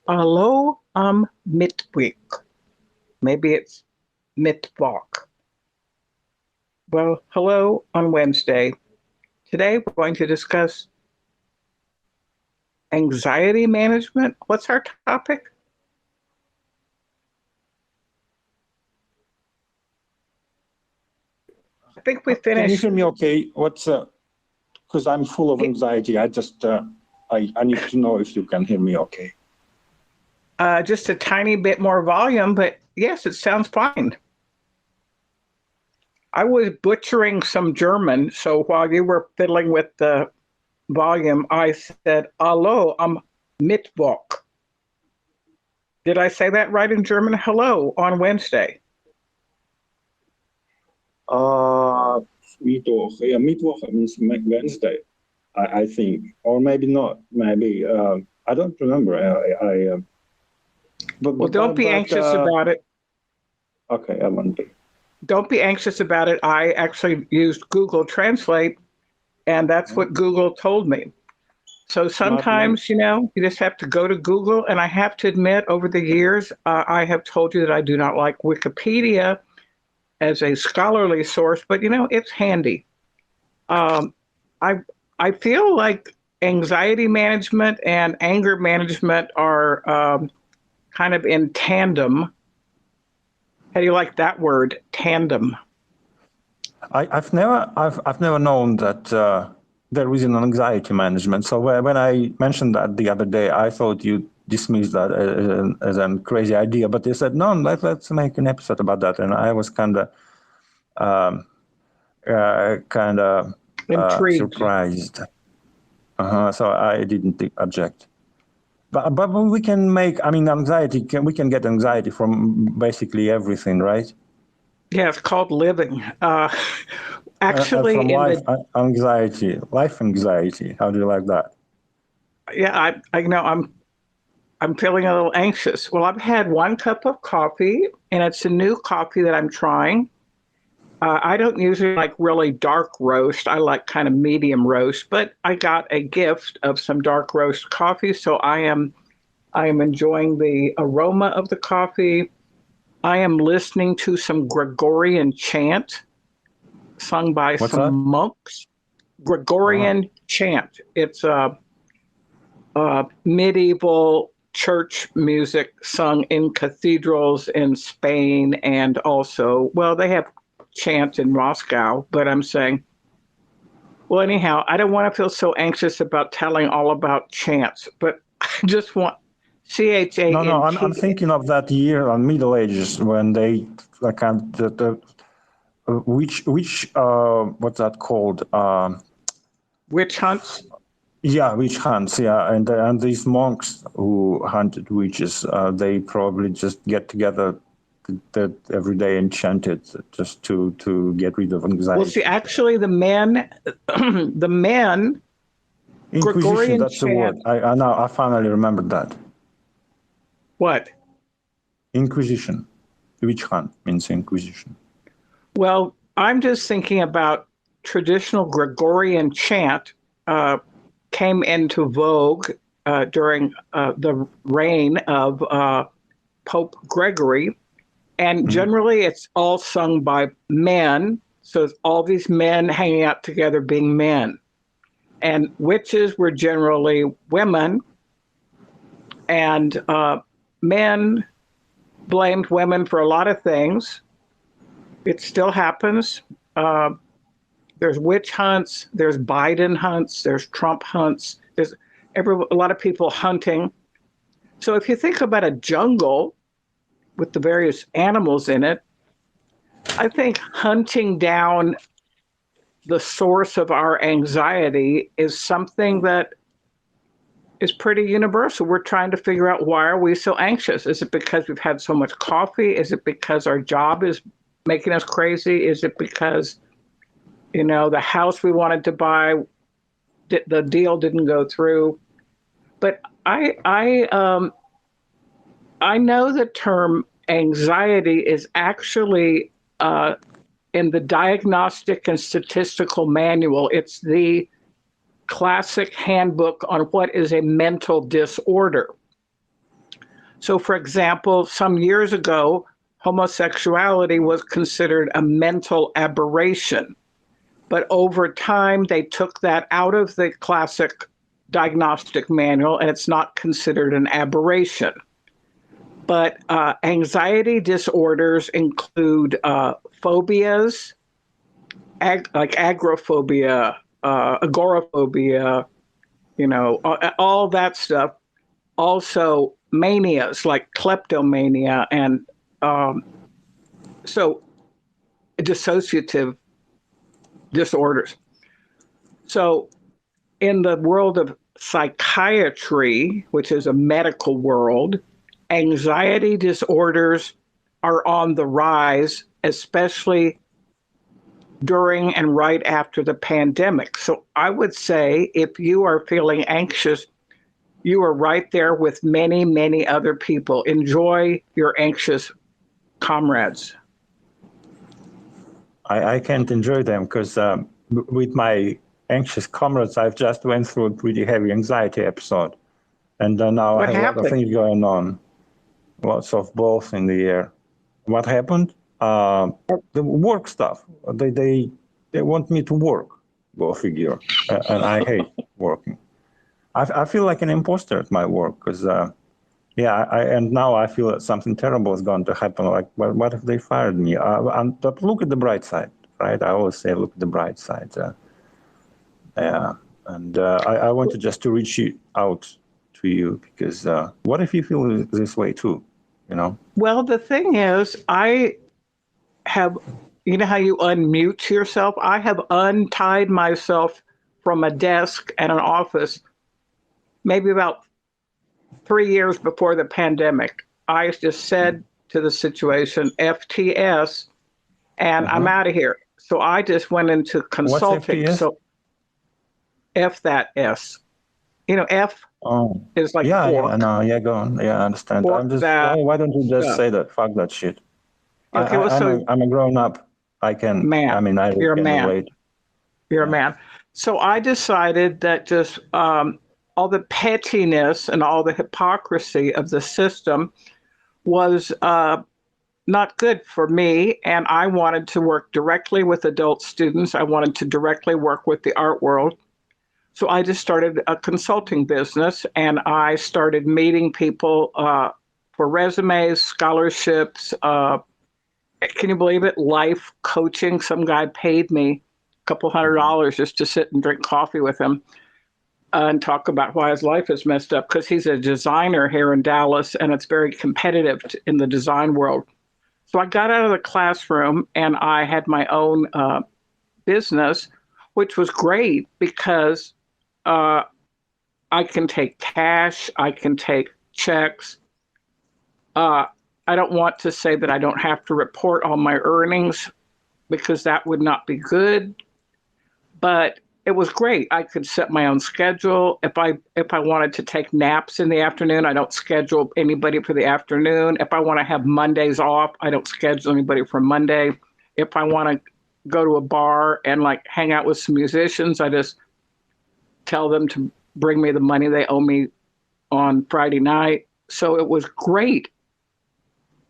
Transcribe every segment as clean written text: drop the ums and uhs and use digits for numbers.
Hallo am Mittwoch. Maybe it's Mittwoch. Well, hello on Wednesday. Today we're going to discuss anxiety management. What's our topic? I think we Can you finished hear me okay? What's because I'm full of anxiety. I need to know if you can hear me okay. just a tiny bit more volume, but yes, it sounds fine. I was butchering some German, so while you were fiddling with the volume, I said, Hallo am Mittwoch. Did I say that right in German? Hello on Wednesday. Mittwoch. Yeah, Mittwoch means Wednesday, I think, or maybe not. Maybe I don't remember. Well, don't be anxious about it. Okay, I won't be. Don't be anxious about it. I actually used Google Translate, and that's what Google told me. So sometimes, you just have to go to Google. And I have to admit, over the years, I have told you that I do not like Wikipedia as a scholarly source, but it's handy. Um, I I feel like anxiety management and anger management are kind of in tandem. How do you like that word, tandem? I've never known that there is an anxiety management. So when I mentioned that the other day, I thought you dismissed that as a crazy idea. But they said no, let's make an episode about that, and I was kind of Intrigued. surprised. So I didn't object. But we can make. I mean, we can get anxiety from basically everything, right? Yeah, it's called living. Actually, from in life the anxiety. How do you like that? yeah, I know I'm feeling a little anxious. Well, I've had one cup of coffee, and it's a new coffee that I'm trying. I don't usually like really dark roast. I like kind of medium roast, but I got a gift of some dark roast coffee, so I am enjoying the aroma of the coffee. I am listening to some Gregorian chant sung by What's some that? monks. Gregorian chant. It's medieval church music sung in cathedrals in Spain, and also, well, they have chant in Moscow, but I'm saying, well, anyhow, I don't want to feel so anxious about telling all about chants, but I just want CHANT. No, I'm thinking of that year on Middle Ages when they like which what's that called? Witch hunts. Yeah, witch hunts. Yeah, and these monks who hunted witches, they probably just get together that every day and chant it just to get rid of anxiety. Well, see, actually, the men, the men, Inquisition. Gregorian That's the word. chant. I now I finally remembered that. What? Inquisition. Witch hunt means Inquisition. Well, I'm just thinking about traditional Gregorian chant came into vogue during the reign of Pope Gregory. And generally, it's all sung by men. So it's all these men hanging out together being men. And witches were generally women. And men blamed women for a lot of things. It still happens. There's witch hunts, there's Biden hunts, there's Trump hunts, there's a lot of people hunting. So if you think about a jungle with the various animals in it, I think hunting down the source of our anxiety is something that is pretty universal. We're trying to figure out, why are we so anxious? Is it because we've had so much coffee? Is it because our job is making us crazy? Is it because the house we wanted to buy, the deal didn't go through? But I know the term anxiety is actually in the Diagnostic and Statistical Manual. It's the classic handbook on what is a mental disorder. So, for example, some years ago, homosexuality was considered a mental aberration. But over time, they took that out of the classic diagnostic manual, and it's not considered an aberration. But anxiety disorders include phobias, like agoraphobia, agoraphobia, all that stuff. Also, manias like kleptomania and so dissociative disorders. So, in the world of psychiatry, which is a medical world, anxiety disorders are on the rise, especially during and right after the pandemic. So I would say if you are feeling anxious, you are right there with many, many other people. Enjoy your anxious comrades. I can't enjoy them because with my anxious comrades, I've just went through a pretty heavy anxiety episode. And now I have a lot of things going on. Lots of balls in the air. What happened? The work stuff. They want me to work, go figure. And I hate working. I feel like an imposter at my work because, and now I feel that something terrible is going to happen. Like, what if they fired me? But look at the bright side, right? I always say, look at the bright side. And I wanted just to reach out to you because what if you feel this way too, Well, the thing is, I have, how you unmute yourself? I have untied myself from a desk at an office maybe about 3 years before the pandemic. I just said to the situation, FTS, and I'm out of here. So I just went into consulting. What's FTS? So F that S. F is like fork. Go on. Yeah, I understand. Fork why don't you just say that? Fuck that shit. Okay, I'm a grown up. I can. Man, I mean, you're a man. Relate. You're a man. So I decided that just all the pettiness and all the hypocrisy of the system was not good for me. And I wanted to work directly with adult students. I wanted to directly work with the art world. So I just started a consulting business and I started meeting people for resumes, scholarships. Can you believe it? Life coaching. Some guy paid me a couple $100 just to sit and drink coffee with him and talk about why his life is messed up because he's a designer here in Dallas and it's very competitive in the design world. So I got out of the classroom and I had my own business, which was great because I can take cash, I can take checks. I don't want to say that I don't have to report all my earnings because that would not be good, but it was great. I could set my own schedule. If I wanted to take naps in the afternoon, I don't schedule anybody for the afternoon. If I want to have Mondays off, I don't schedule anybody for Monday. If I want to go to a bar and hang out with some musicians, I just tell them to bring me the money they owe me on Friday night. So it was great.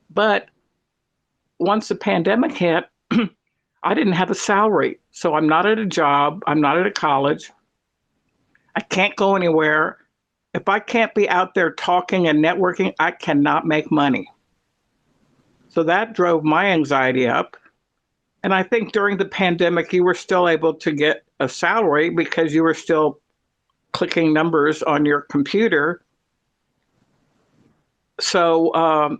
But once the pandemic hit, I didn't have a salary. So I'm not at a job. I'm not at a college. I can't go anywhere. If I can't be out there talking and networking, I cannot make money. So that drove my anxiety up. And I think during the pandemic, you were still able to get a salary because you were still clicking numbers on your computer. So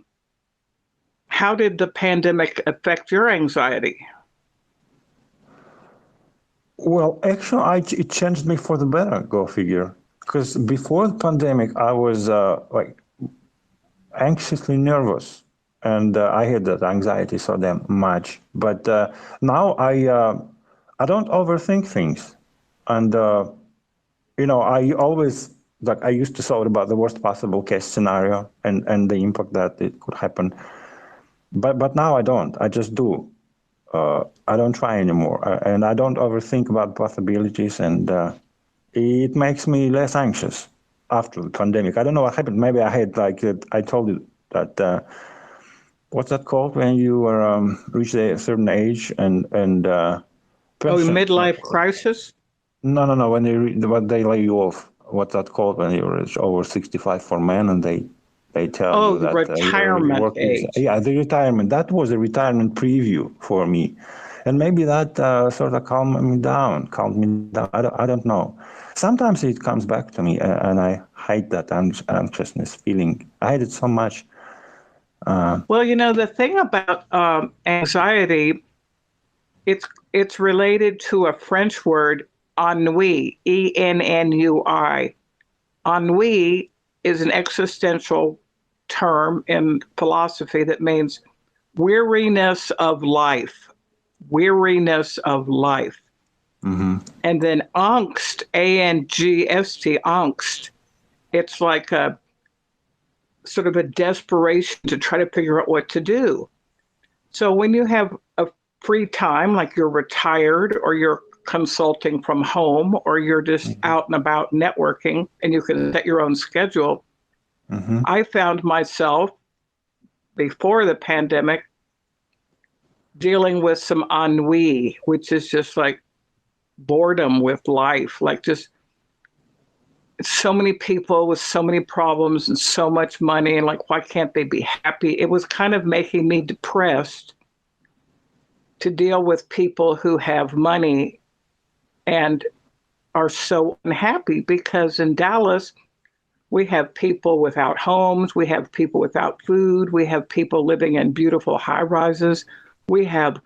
how did the pandemic affect your anxiety? Well, actually, it changed me for the better, go figure. Because before the pandemic, I was anxiously nervous. And I had that anxiety so damn much. But now I don't overthink things. And, I always, I used to thought about the worst possible case scenario and the impact that it could happen. But now I don't. I just do. I don't try anymore. And I don't overthink about possibilities. And it makes me less anxious. after the pandemic. I don't know what happened. Maybe I had I told you that. What's that called when you reach a certain age and pension? Midlife crisis? No. When they lay you off, what's that called when you're over 65 for men and they tell you The that retirement your work is, age. yeah, the retirement. That was a retirement preview for me, and maybe that sort of calmed me down. I don't know. Sometimes it comes back to me, and I hate that anxiousness feeling. I hate it so much. Well, the thing about anxiety, it's related to a French word, ennui, Ennui. Ennui is an existential term in philosophy that means weariness of life, weariness of life. Mm-hmm. And then angst, angst, angst, it's like a sort of a desperation to try to figure out what to do. So when you have a free time, like you're retired or you're consulting from home or you're just out and about networking and you can set your own schedule, I found myself before the pandemic dealing with some ennui, which is just like boredom with life, like just so many people with so many problems and so much money, and like, why can't they be happy? It was kind of making me depressed to deal with people who have money and are so unhappy, because in Dallas, we have people without homes, we have people without food, we have people living in beautiful high rises, we have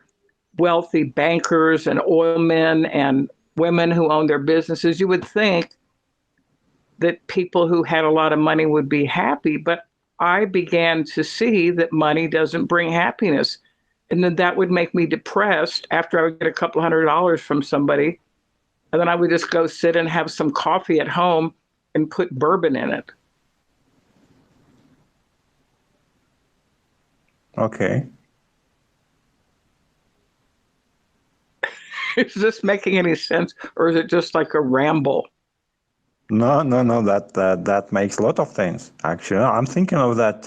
wealthy bankers and oil men and women who own their businesses. You would think that people who had a lot of money would be happy, but I began to see that money doesn't bring happiness. And then that would make me depressed after I would get a couple $100 from somebody. And then I would just go sit and have some coffee at home and put bourbon in it. Okay. Is this making any sense, or is it just like a ramble? No. That makes a lot of sense. Actually, I'm thinking of that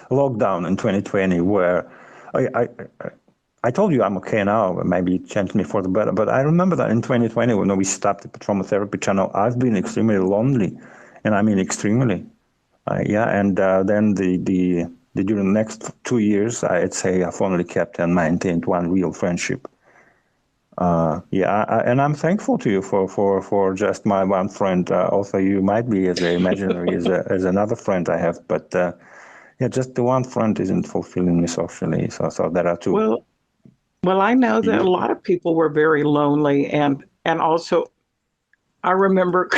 lockdown in 2020, where I told you I'm okay now. Maybe it changed me for the better. But I remember that in 2020, when we stopped the Trauma Therapy channel, I've been extremely lonely, and I mean extremely. And then during the next 2 years, I'd say I've only kept and maintained one real friendship. And I'm thankful to you for just my one friend. Also, you might be as imaginary as another friend I have, but just the one friend isn't fulfilling me socially. So there are two. Well, I know that a lot of people were very lonely, and also, I remember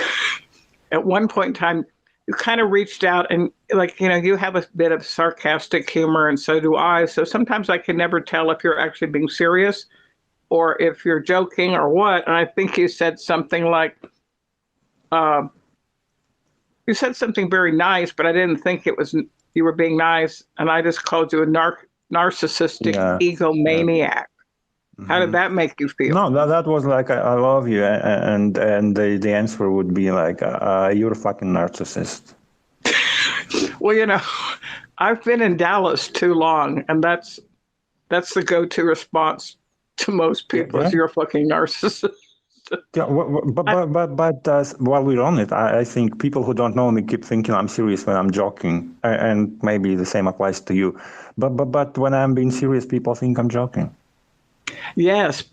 at one point in time, you kind of reached out and you have a bit of sarcastic humor, and so do I. So sometimes I can never tell if you're actually being serious or if you're joking or what. And I think you said something like, you said something very nice, but I didn't think it was you were being nice, and I just called you a narcissistic egomaniac. How did that make you feel? No, that was like, I love you, and the answer would be like, you're a fucking narcissist. Well, I've been in Dallas too long, and that's the go-to response to most people is you're a fucking narcissist. Yeah, but while we're on it, I think people who don't know me keep thinking I'm serious when I'm joking, and maybe the same applies to you. But when I'm being serious, people think I'm joking. Yes,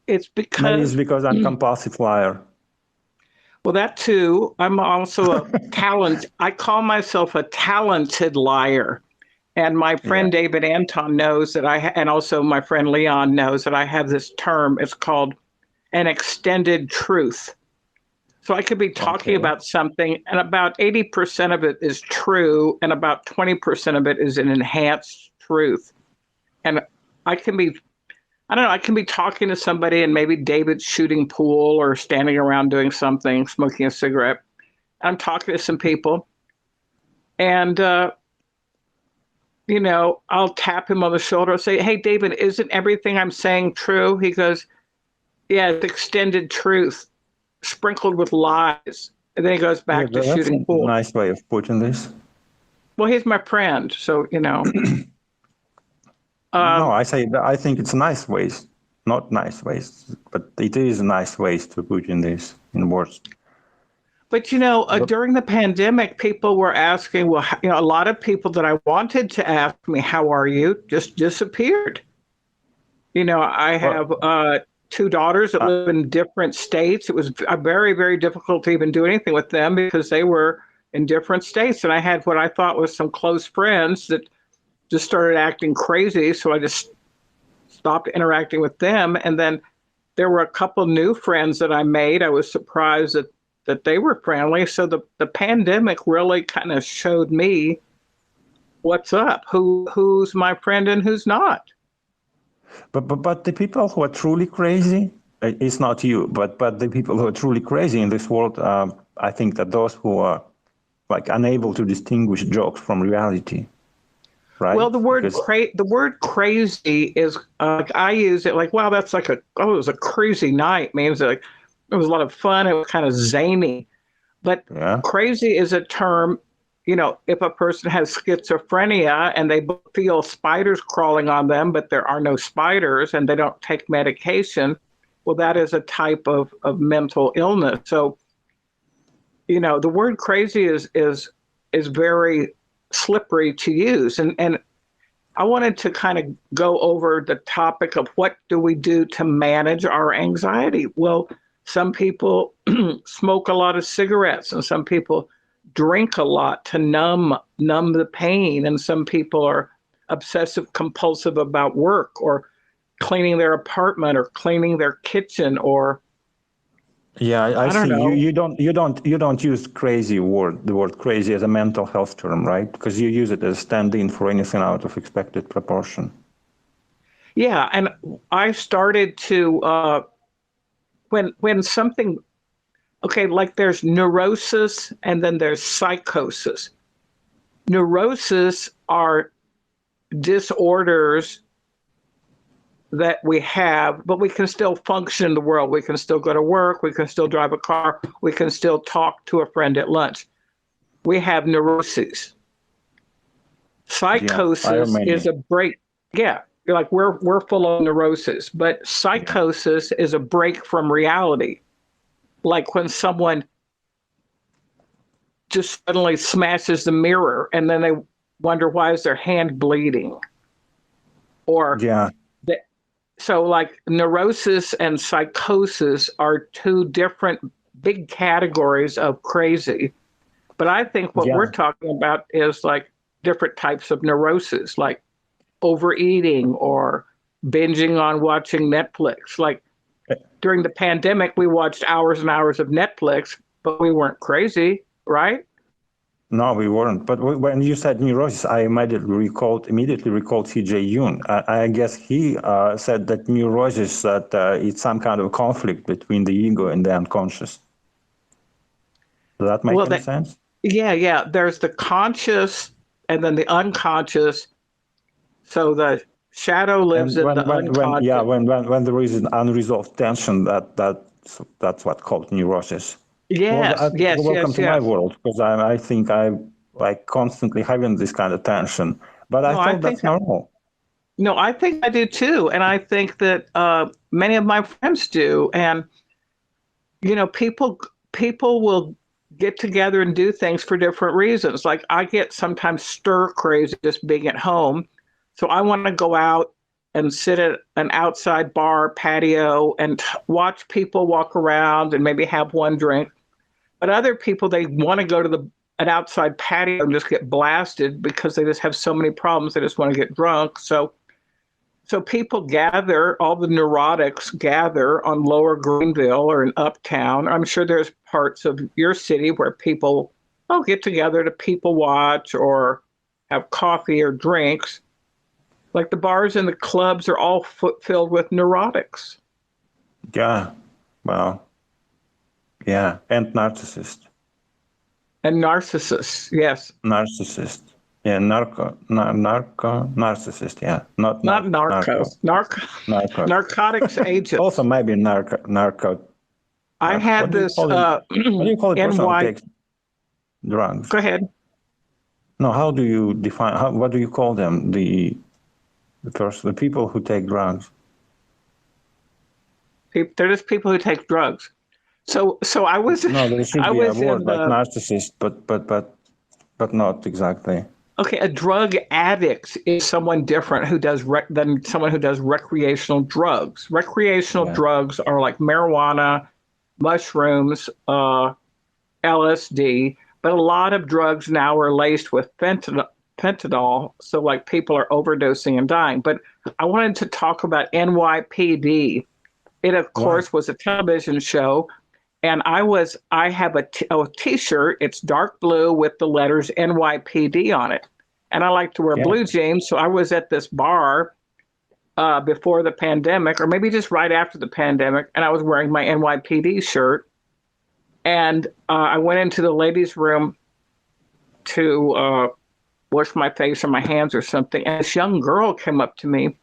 it's because maybe it's because I'm compulsive liar. Well, that too. I'm also a talent. I call myself a talented liar. And my friend David Anton knows that and also my friend Leon knows that I have this term. It's called an extended truth. So I could be talking about something, and about 80% of it is true, and about 20% of it is an enhanced truth. And I can be talking to somebody, and maybe David's shooting pool or standing around doing something, smoking a cigarette. I'm talking to some people, and I'll tap him on the shoulder and say, "Hey, David, isn't everything I'm saying true?" He goes, "Yeah, it's extended truth, sprinkled with lies." And then he goes back to that's shooting a pool. nice way of putting this. Well, he's my friend, so, No, I think it's nice ways, not nice ways, but it is nice ways to put in this in words. But during the pandemic, people were asking, well, a lot of people that I wanted to ask me, how are you, just disappeared. I have two daughters that live in different states. It was very, very difficult to even do anything with them because they were in different states. And I had what I thought was some close friends that just started acting crazy. So I just stopped interacting with them. And then there were a couple new friends that I made. I was surprised that they were friendly. So the pandemic really kind of showed me what's up, who's my friend and who's not. But the people who are truly crazy, it's not you, but the people who are truly crazy in this world, I think that those who are like unable to distinguish jokes from reality, right? Well, the word crazy is I use it like, wow, that's like it was a crazy night. Means like it was a lot of fun. It was kind of zany, but crazy is a term. If a person has schizophrenia and they feel spiders crawling on them, but there are no spiders and they don't take medication, well, that is a type of mental illness. So, the word crazy is very slippery to use. And I wanted to kind of go over the topic of what do we do to manage our anxiety? Well, some people smoke a lot of cigarettes and some people drink a lot to numb the pain, and some people are obsessive compulsive about work or cleaning their apartment or cleaning their kitchen or I don't see. know. You don't use the word crazy as a mental health term, right? Because you use it as a stand-in for anything out of expected proportion. Yeah, and I started to when something. Okay, like there's neurosis and then there's psychosis. Neurosis are disorders that we have, but we can still function in the world. We can still go to work. We can still drive a car. We can still talk to a friend at lunch. We have neuroses. Psychosis is a break. Yeah, you're like we're full of neuroses, but psychosis is a break from reality. Like when someone just suddenly smashes the mirror and then they wonder why is their hand bleeding. Or so like neurosis and psychosis are two different big categories of crazy. But I think what we're talking about is like different types of neurosis, like overeating or binging on watching Netflix. Like during the pandemic, we watched hours and hours of Netflix, but we weren't crazy, right? No, we weren't. But when you said neurosis, I immediately recalled C.J. Jung. I guess he said that neurosis, that it's some kind of conflict between the ego and the unconscious. Does that make any sense? Yeah. There's the conscious and then the unconscious. So the shadow lives in the unconscious. When there is an unresolved tension, that's what's called neurosis. Yes. Welcome to my world, because I think I'm like constantly having this kind of tension, but I thought that's normal. No, I think I do too, and I think that many of my friends do. And people will get together and do things for different reasons. Like I get sometimes stir crazy just being at home. So I want to go out and sit at an outside bar patio and watch people walk around and maybe have one drink. But other people, they want to go to an outside patio and just get blasted because they just have so many problems. They just want to get drunk. So people gather, all the neurotics gather on Lower Greenville or in Uptown. I'm sure there's parts of your city where people get together to people watch or have coffee or drinks. Like the bars and the clubs are all filled with neurotics. Yeah, well, yeah, and narcissists. And narcissists, yes. Narcissist. Yeah, narcissist, yeah. Not narco. Narcotics agents. Also maybe narco. I had What do you this call it? What do you call a person who NY. takes drugs? Go ahead. No, how do you define? What do you call them? The people who take drugs. They're just people who take drugs. So I was No, there should I be a was word in like the narcissist, but not exactly. okay. A drug addict is someone different who does than someone who does recreational drugs. Recreational Yeah. drugs are like marijuana, mushrooms, LSD, but a lot of drugs now are laced with fentanyl. So like people are overdosing and dying. But I wanted to talk about NYPD. It of course was a television show, and I have a t-shirt. It's dark blue with the letters NYPD on it, and I like to wear Yeah. blue jeans. So I was at this bar before the pandemic, or maybe just right after the pandemic, and I was wearing my NYPD shirt. And I went into the ladies' room to wash my face or my hands or something, and this young girl came up to me.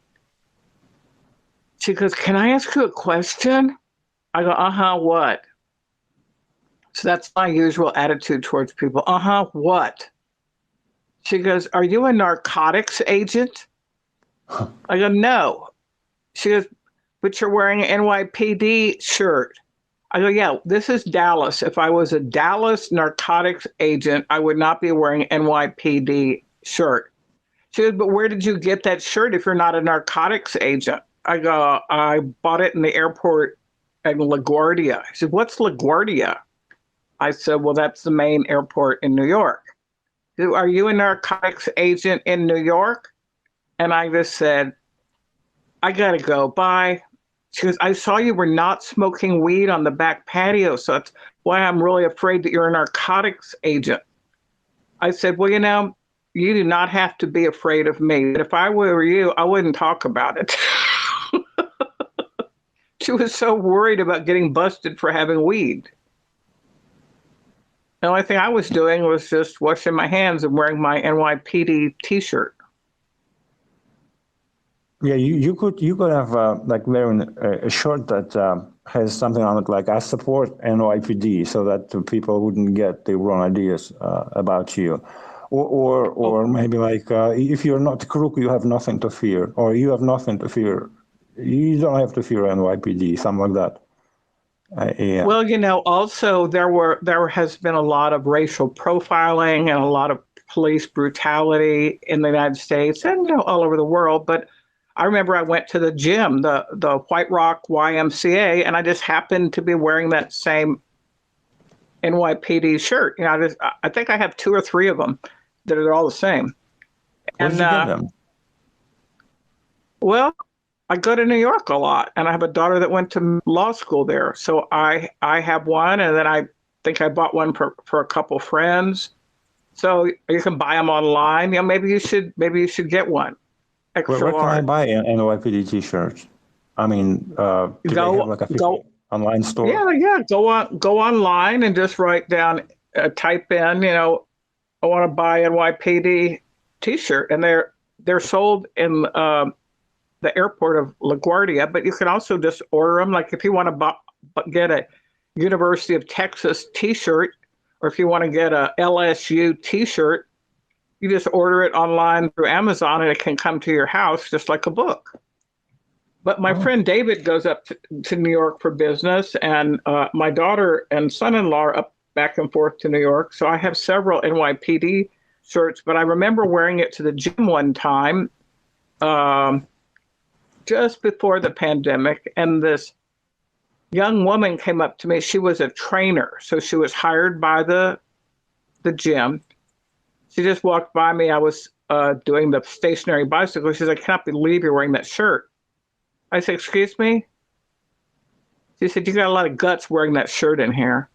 She goes, "Can I ask you a question?" I go, "Uh-huh, what?" So that's my usual attitude towards people. "Uh-huh, what?" She goes, "Are you a narcotics agent?" I go, "No." She goes, "But you're wearing an NYPD shirt." I go, "Yeah, this is Dallas. If I was a Dallas narcotics agent, I would not be wearing an NYPD shirt." She goes, "But where did you get that shirt if you're not a narcotics agent?" I go, "I bought it in the airport in LaGuardia." She said, "What's LaGuardia?" I said, "Well, that's the main airport in New York." She said, "Are you a narcotics agent in New York?" And I just said, "I gotta go. Bye." She goes, "I saw you were not smoking weed on the back patio, so that's why I'm really afraid that you're a narcotics agent." I said, "Well, you do not have to be afraid of me. But if I were you, I wouldn't talk about it." She was so worried about getting busted for having weed. The only thing I was doing was just washing my hands and wearing my NYPD t-shirt. Yeah, you could have like wearing a shirt that has something on it like "I support NYPD," so that the people wouldn't get the wrong ideas about you, or maybe like if you're not a crook, you have nothing to fear, or you have nothing to fear. You don't have to fear NYPD, something like that. Yeah. Well, also there has been a lot of racial profiling and a lot of police brutality in the United States and all over the world. But I remember I went to the gym, the White Rock YMCA, and I just happened to be wearing that same NYPD shirt. I think I have 2 or 3 of them that are all the same. Where did you get them? Well, I go to New York a lot, and I have a daughter that went to law school there. So I have one, and then I think I bought one for a couple friends. So you can buy them online. Maybe you should get one. Extra Where can I large. buy an NYPD t-shirt? I mean, do they have like a online store? Yeah. Go online and just write down, type in, I want to buy NYPD T-shirt, and they're sold in the airport of LaGuardia. But you can also just order them. Like if you want to get a University of Texas T-shirt, or if you want to get a LSU T-shirt, you just order it online through Amazon, and it can come to your house just like a book. But my friend David goes up to New York for business, and my daughter and son-in-law are up back and forth to New York. So I have several NYPD shirts, but I remember wearing it to the gym one time just before the pandemic, and this young woman came up to me. She was a trainer, so she was hired by the gym. She just walked by me. I was doing the stationary bicycle. She said, "I cannot believe you're wearing that shirt." I said, "Excuse me?" She said, "You got a lot of guts wearing that shirt in here."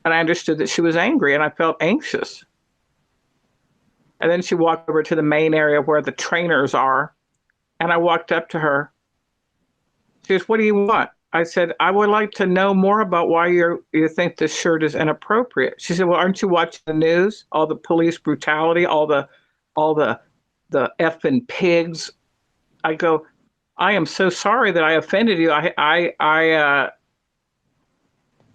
And I understood that she was angry, and I felt anxious. And then she walked over to the main area where the trainers are, and I walked up to her. She goes, "What do you want?" I said, "I would like to know more about why you think this shirt is inappropriate." She said, "Well, aren't you watching the news? All the police brutality, all the effing pigs." I go, "I am so sorry that I offended you.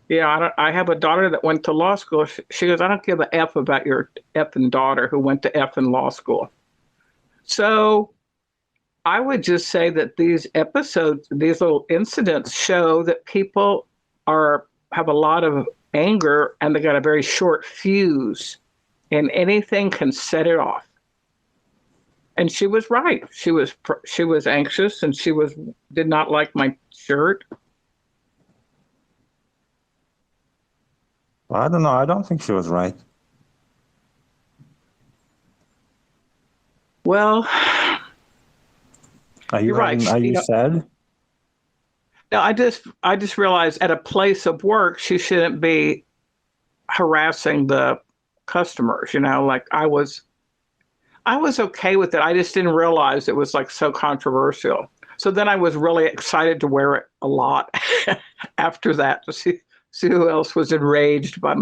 Yeah, I have a daughter that went to law school. She goes, I don't give a F about your effing daughter who went to effing law school. So I would just say that these episodes, these little incidents show that people have a lot of anger and they got a very short fuse and anything can set it off. And she was right. She was anxious and did not like my shirt. I don't know. I don't think she was right. Well, you're right. Are you sad? No, I just realized at a place of work she shouldn't be harassing the customers, like I was okay with it. I just didn't realize it was like so controversial. So then I was really excited to wear it a lot after that to see who else was enraged by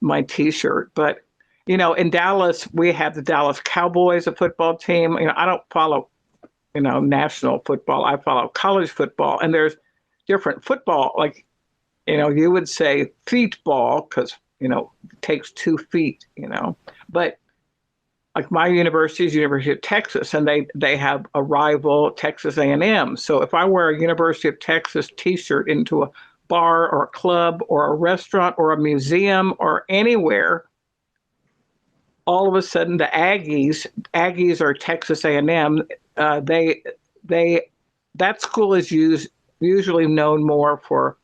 my t-shirt. But in Dallas we have the Dallas Cowboys, a football team. I don't follow national football. I follow college football, and there's different football. Like, you would say feet ball because it takes 2 feet. But like my university is University of Texas, and they have a rival, Texas A&M. So if I wear a University of Texas T-shirt into a bar or a club or a restaurant or a museum or anywhere, all of a sudden the Aggies are Texas A&M. That school is usually known more for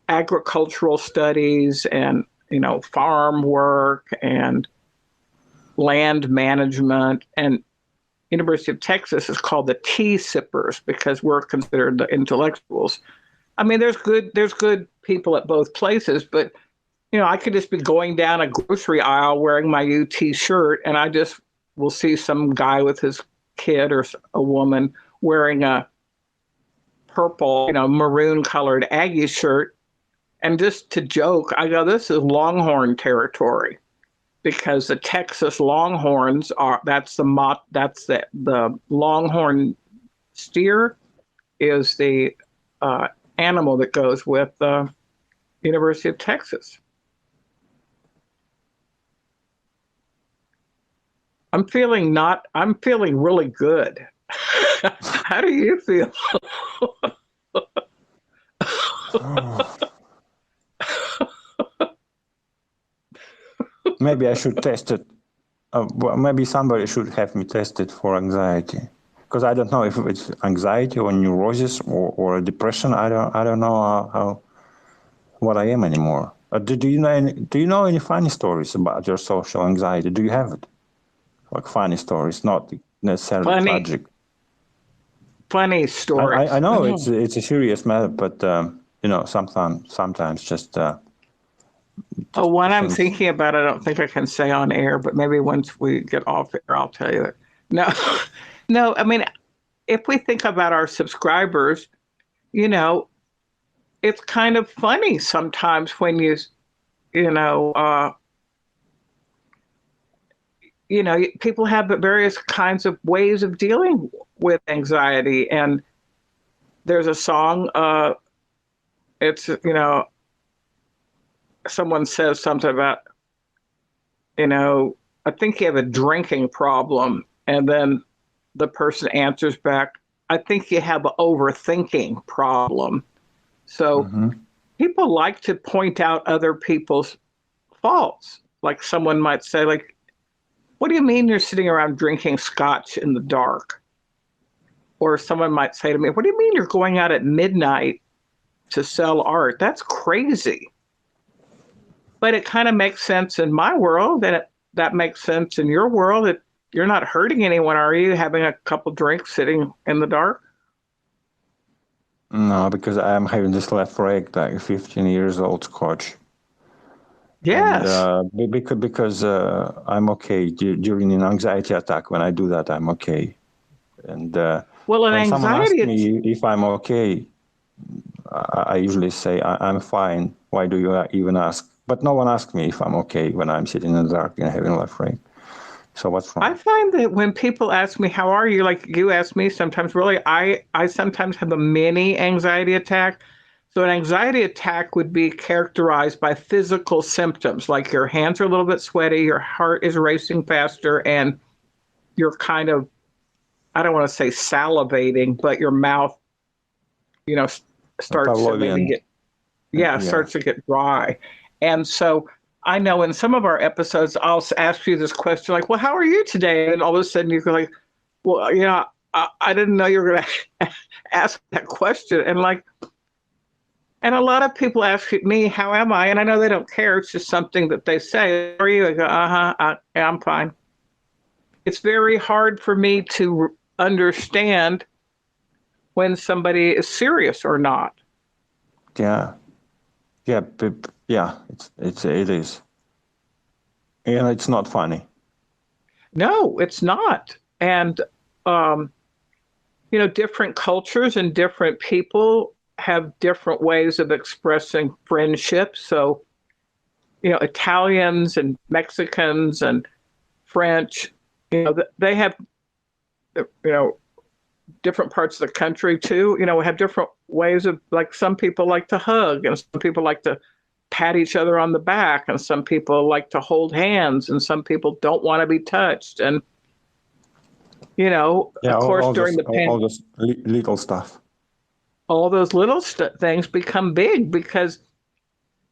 agricultural studies and farm work and land management, and University of Texas is called the tea sippers because we're considered the intellectuals. I mean, there's good people at both places, but I could just be going down a grocery aisle wearing my UT shirt, and I just will see some guy with his kid or a woman wearing a purple, maroon colored Aggie shirt, and just to joke, I go, "This is Longhorn territory." Because the Texas Longhorns that's the Longhorn steer is the animal that goes with the University of Texas. I'm feeling really good. How do you feel? Maybe I should test it. Well, maybe somebody should have me tested for anxiety, because I don't know if it's anxiety or neurosis or depression. I don't know what I am anymore. Do you know any funny stories about your social anxiety? Do you have it? Like funny stories, not necessarily tragic. Funny stories. I know it's a serious matter, but sometimes just. One I'm thinking about, I don't think I can say on air, but maybe once we get off air, I'll tell you it. No, no, I mean, if we think about our subscribers, it's kind of funny sometimes when people have various kinds of ways of dealing with anxiety. And there's a song, it's, someone says something about, I think you have a drinking problem. And then the person answers back, I think you have an overthinking problem. So people like to point out other people's faults. Like someone might say, like, what do you mean you're sitting around drinking scotch in the dark? Or someone might say to me, what do you mean you're going out at midnight to sell art? That's crazy. But it kind of makes sense in my world, and that makes sense in your world. You're not hurting anyone, are you, having a couple drinks sitting in the dark? No, because I'm having this left leg, like 15 years old scotch. Yes. And, because I'm okay during an anxiety attack. When I do that, I'm okay. And well, an when someone asks anxiety. me if I'm okay, I usually say I'm fine. Why do you even ask? But no one asks me if I'm okay when I'm sitting in the dark and having a left leg. So what's wrong? I find that when people ask me, how are you? Like you ask me sometimes, really, I sometimes have a mini anxiety attack. So an anxiety attack would be characterized by physical symptoms, like your hands are a little bit sweaty, your heart is racing faster, and you're kind of, I don't want to say salivating, but your mouth, you know, starts to maybe Pavlovian. get, Yeah. starts to get dry. And so I know in some of our episodes, I'll ask you this question, like, well, how are you today? And all of a sudden you go like, well, I didn't know you were going to ask that question. And like, and a lot of people ask me, how am I? And I know they don't care. It's just something that they say. How are you? I go, I'm fine. It's very hard for me to understand when somebody is serious or not. Yeah. Yeah. Yeah. It is. And it's not funny. No, it's not. And, different cultures and different people have different ways of expressing friendship. So, Italians and Mexicans and French, they have, different parts of the country too, have different ways of, like, some people like to hug and some people like to pat each other on the back and some people like to hold hands and some people don't want to be touched. And, of course, during the pandemic, all this little stuff. all those little things become big because,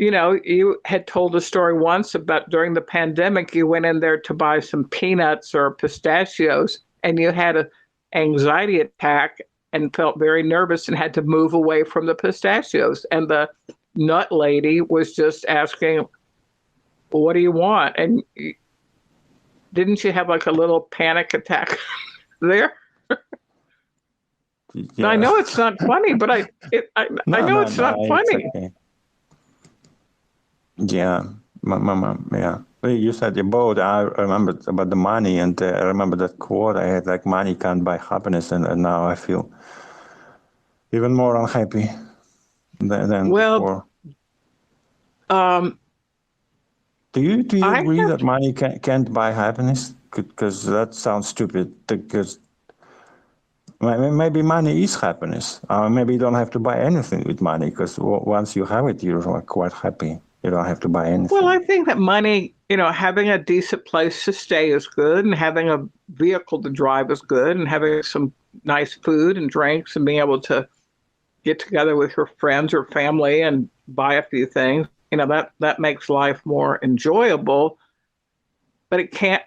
you had told a story once about during the pandemic, you went in there to buy some peanuts or pistachios and you had an anxiety attack and felt very nervous and had to move away from the pistachios. And the nut lady was just asking, well, what do you want? And didn't you have like a little panic attack there? Yeah. I know it's not funny, but I know it's not funny. Okay. Yeah, yeah. You said about, I remember about the money, and I remember that quote I had, like, money can't buy happiness, and now I feel even more unhappy than before. Do you agree that money can't buy happiness? Because that sounds stupid. Because maybe money is happiness. Maybe you don't have to buy anything with money, because once you have it, you're quite happy. You don't have to buy anything. Well, I think that money, having a decent place to stay is good, and having a vehicle to drive is good, and having some nice food and drinks and being able to get together with your friends or family and buy a few things, that makes life more enjoyable. But it can't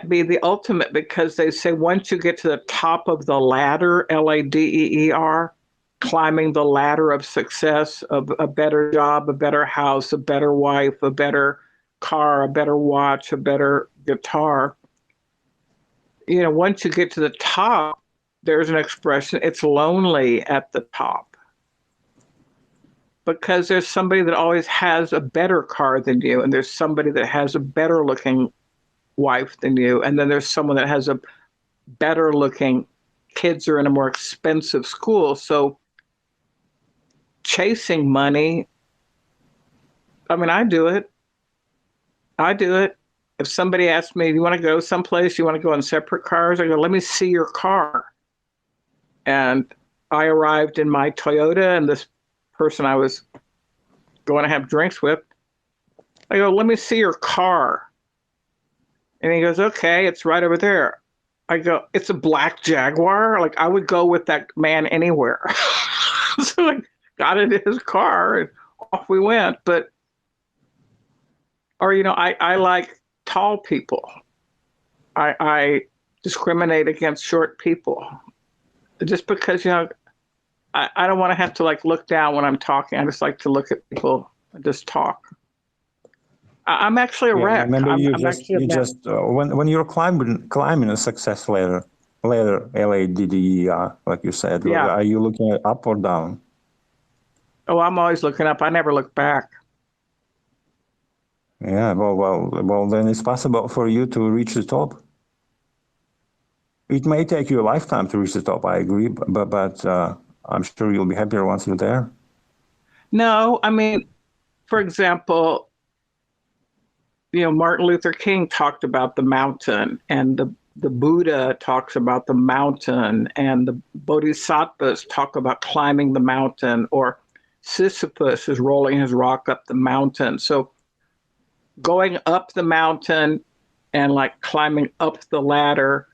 be the ultimate, because they say once you get to the top of the ladder, LADEER, climbing the ladder of success, of a better job, a better house, a better wife, a better car, a better watch, a better guitar. Once you get to the top, there's an expression, it's lonely at the top. Because there's somebody that always has a better car than you, and there's somebody that has a better looking wife than you, and then there's someone that has a better looking kids are in a more expensive school. So chasing money, I mean, I do it. If somebody asks me, you want to go someplace, you want to go in separate cars, I go, let me see your car. And I arrived in my Toyota, and this person I was going to have drinks with, I go, let me see your car. And he goes, okay, it's right over there. I go, it's a black Jaguar? Like, I would go with that man anywhere. So I got into his car and off we went. But, or, I like tall people. I discriminate against short people. Just because, I don't want to have to, like, look down when I'm talking. I just like to look at people and just talk. I'm actually a wreck. Remember, when you're climbing a success ladder, LADDER, like you said, are you looking up or down? Oh, I'm always looking up. I never look back. Yeah, well, then it's possible for you to reach the top. It may take you a lifetime to reach the top, I agree, but I'm sure you'll be happier once you're there. No, I mean, for example, Martin Luther King talked about the mountain, and the Buddha talks about the mountain, and the Bodhisattvas talk about climbing the mountain, or Sisyphus is rolling his rock up the mountain. So going up the mountain and like climbing up the ladder,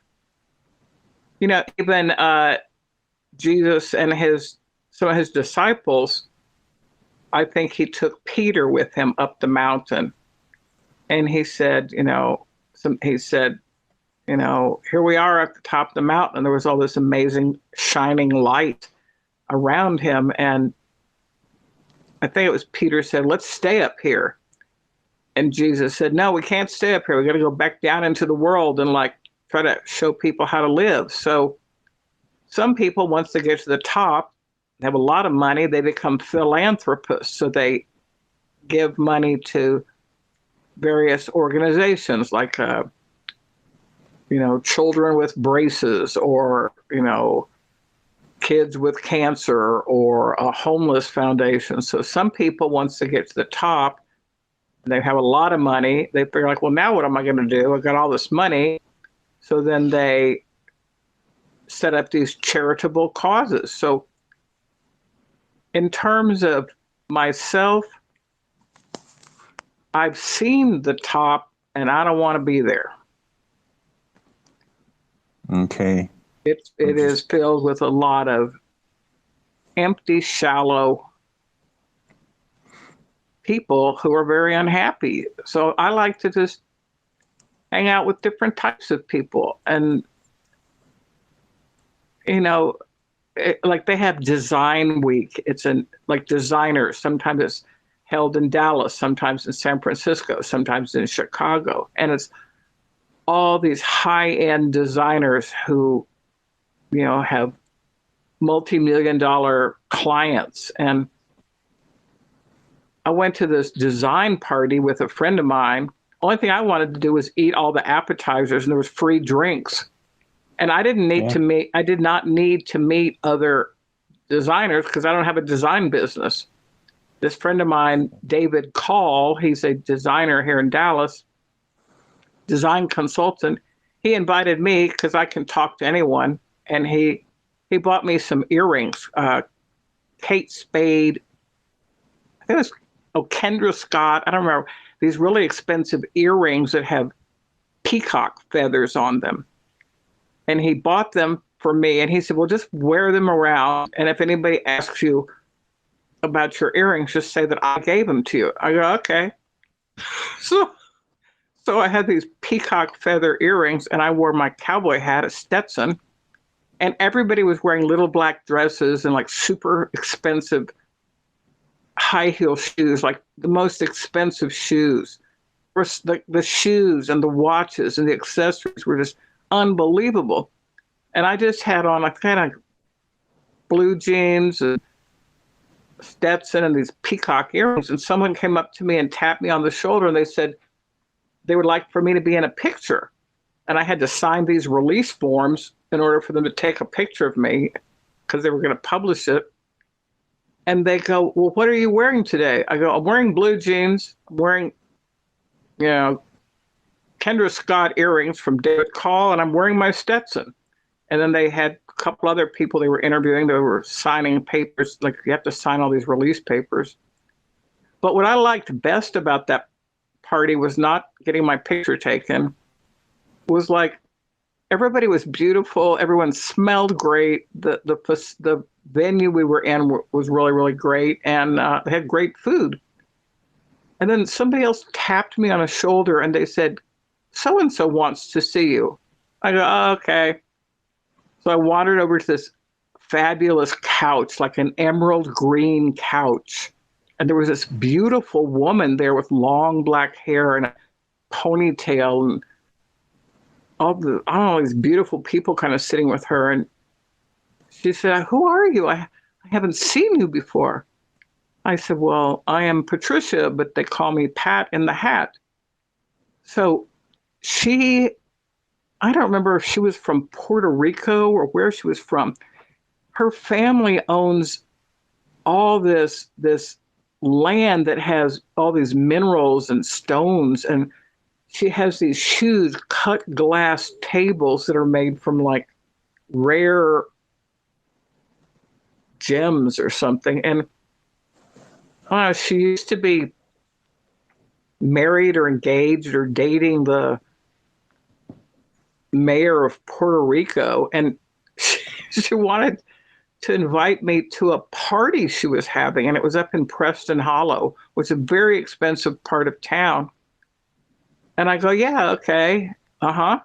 even Jesus and some of his disciples, I think he took Peter with him up the mountain, and he said, here we are at the top of the mountain, and there was all this amazing shining light around him. And I think it was Peter said, let's stay up here. And Jesus said, no, we can't stay up here. We got to go back down into the world and like try to show people how to live. So some people, once they get to the top, they have a lot of money, they become philanthropists. So they give money to various organizations like, children with braces, or, kids with cancer, or a homeless foundation. So some people, once they get to the top, they have a lot of money, they figure like, well, now what am I going to do? I got all this money. So then they set up these charitable causes. So in terms of myself, I've seen the top and I don't want to be there. Okay. It is filled with a lot of empty, shallow people who are very unhappy. So I like to just hang out with different types of people. And, like they have Design Week. It's like designers. Sometimes it's held in Dallas, sometimes in San Francisco, sometimes in Chicago. And it's all these high-end designers who, have multi-million-dollar clients. And I went to this design party with a friend of mine. Only thing I wanted to do was eat all the appetizers, and there was free drinks. And I didn't need to meet, I did not need to meet other designers because I don't have a design business. This friend of mine, David Call, he's a designer here in Dallas, design consultant. He invited me because I can talk to anyone. And he bought me some earrings, Kate Spade, I think it was Kendra Scott, I don't remember, these really expensive earrings that have peacock feathers on them. And he bought them for me, and he said, well, just wear them around. And if anybody asks you about your earrings, just say that I gave them to you. I go, okay. So I had these peacock feather earrings, and I wore my cowboy hat, a Stetson, and everybody was wearing little black dresses and like super expensive high heel shoes, like the most expensive shoes. The shoes and the watches and the accessories were just unbelievable. And I just had on a kind of blue jeans and Stetson and these peacock earrings. And someone came up to me and tapped me on the shoulder, and they said they would like for me to be in a picture. And I had to sign these release forms in order for them to take a picture of me because they were going to publish it. And they go, well, what are you wearing today? I go, I'm wearing blue jeans. I'm wearing, Kendra Scott earrings from David Call, and I'm wearing my Stetson. And then they had a couple other people they were interviewing. They were signing papers, like you have to sign all these release papers. But what I liked best about that party was not getting my picture taken. It was like everybody was beautiful. Everyone smelled great. The venue we were in was really, really great, and they had great food. And then somebody else tapped me on the shoulder, and they said, so-and-so wants to see you. I go, oh, okay. So I wandered over to this fabulous couch, like an emerald green couch. And there was this beautiful woman there with long black hair and a ponytail, and these beautiful people kind of sitting with her. And she said, who are you? I haven't seen you before. I said, well, I am Patricia, but they call me Pat in the Hat. So I don't remember if she was from Puerto Rico or where she was from. Her family owns all this land that has all these minerals and stones, and she has these huge cut glass tables that are made from like rare gems or something. And she used to be married or engaged or dating the mayor of Puerto Rico. And she wanted to invite me to a party she was having. And it was up in Preston Hollow, which is a very expensive part of town. And I go, yeah, okay. Uh-huh.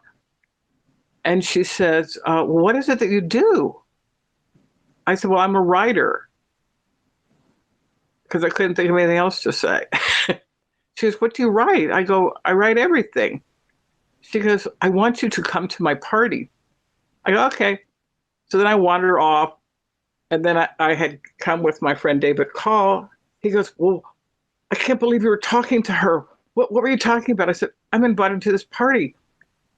And she says, what is it that you do? I said, well, I'm a writer. Because I couldn't think of anything else to say. She goes, what do you write? I go, I write everything. She goes, I want you to come to my party. I go, okay. So then I wander off. And then I had come with my friend David Call. He goes, well, I can't believe you were talking to her. What were you talking about? I said, I'm invited to this party.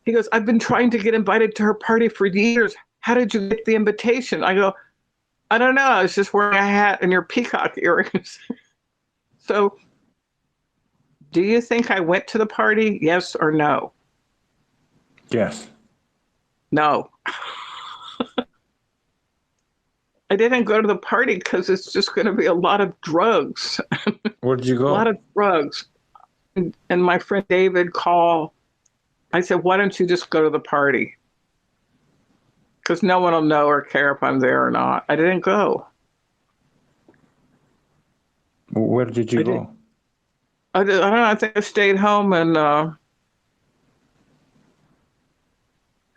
He goes, I've been trying to get invited to her party for years. How did you get the invitation? I go, I don't know. I was just wearing a hat and your peacock earrings. So do you think I went to the party? Yes or no? Yes. No. I didn't go to the party because it's just going to be a lot of drugs. Where did you go? A lot of drugs. And my friend David called. I said, why don't you just go to the party? Because no one will know or care if I'm there or not. I didn't go. Where did you go? I don't know. I think I stayed home and I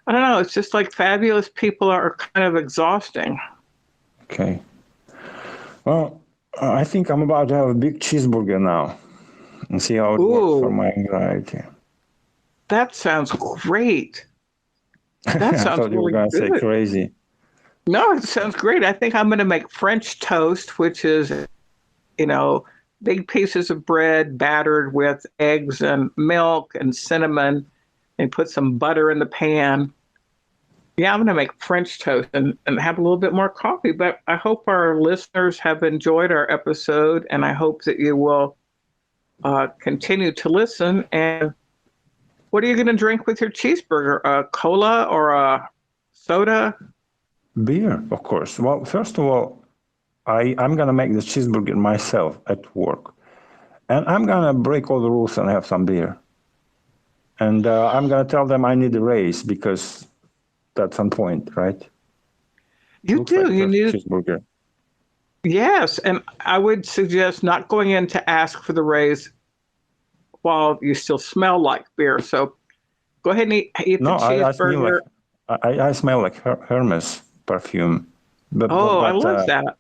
don't know. It's just like fabulous people are kind of exhausting. Okay. Well, I think I'm about to have a big cheeseburger now and see how it works for my anxiety. That sounds great. That sounds I thought you were going to say crazy. No, it sounds great. I think I'm going to make French toast, which is, big pieces of bread battered with eggs and milk and cinnamon and put some butter in the pan. Yeah, I'm going to make French toast and have a little bit more coffee. But I hope our listeners have enjoyed our episode, and I hope that you will continue to listen. And what are you going to drink with your cheeseburger? A cola or a soda? Beer, of course. Well, first of all, I'm going to make the cheeseburger myself at work. And I'm going to break all the rules and have some beer. And I'm going to tell them I need a raise because that's on point, right? You do. Like you need cheeseburger. Yes, and I would suggest not going in to ask for the raise while you still smell like beer. So go ahead and eat the cheeseburger. I smell like Hermes perfume. But I love that.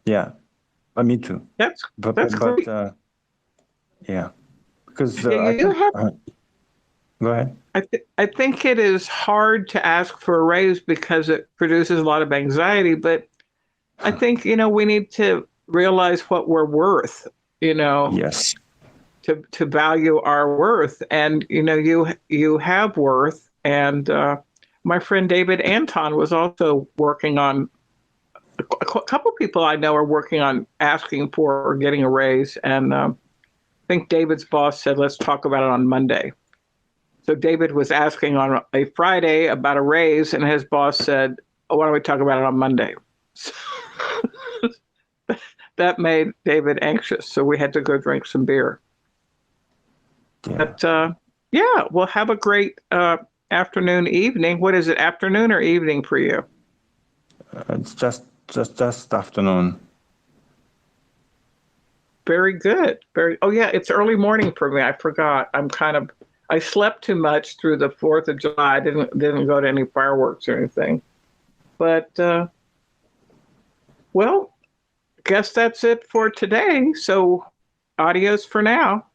Yeah, me too. That's great. Yeah, because go ahead. I think it is hard to ask for a raise because it produces a lot of anxiety. But I think we need to realize what we're worth. Yes. To value our worth, and you have worth. And my friend David Anton was also working on. A couple people I know are working on asking for or getting a raise, and I think David's boss said, let's talk about it on Monday. So David was asking on a Friday about a raise, and his boss said, why don't we talk about it on Monday? That made David anxious, so we had to go drink some beer. Yeah. But well, have a great afternoon, evening. What is it, afternoon or evening for you? It's just afternoon. Very good. It's early morning for me. I forgot. I slept too much through the 4th of July. I didn't go to any fireworks or anything. But well, guess that's it for today. So adios for now.